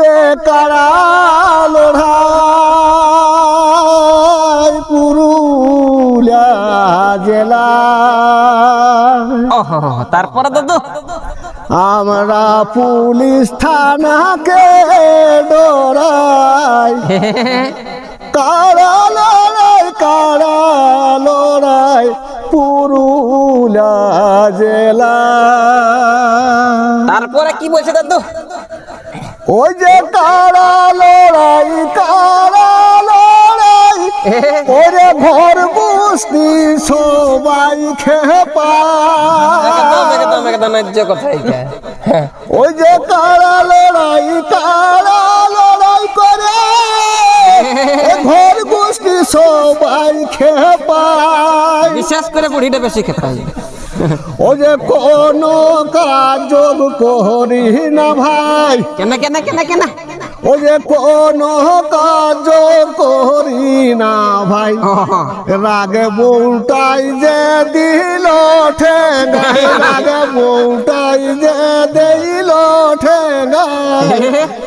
ওরে কারা লড়াই পুরুলিয়া জেলা। তারপরে দাদু আমরা পুলিশ থানাকে ডরাই, কারা লড়াই পুরুলিয়া জেলা। তারপরে কি বলছে দাদু? ওই যে কারা লড়াই ওরে ঘর বস্তি সবাই খেপা। ন্যায্য কথা এটা। ওই যে কারা লড়াই করে ঘর গোষ্ঠী সবাই খেপায়। বিশেষ করে বুড়িটা বেশি খেপায়। ও যে কোনো কাজ করি না ভাই, কেন কেন কেন কেন? ও যে কোনো কাজ করি না ভাই, রাগে বউটাই যে দিল ঠেঙ্গাই, রাগে বউটাই যে দিল ঠেঙ্গাই।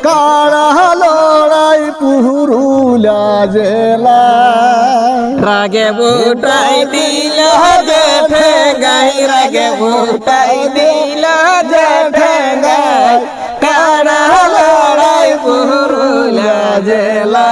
কারা লড়াই পুরুলিয়া জেলা, রাগে বুটাই দিল যে ঠেঙ্গাই, রাগে বুটাই দিল যে ঠেঙ্গাই। কারা লড়াই পুরুলিয়া জেলা।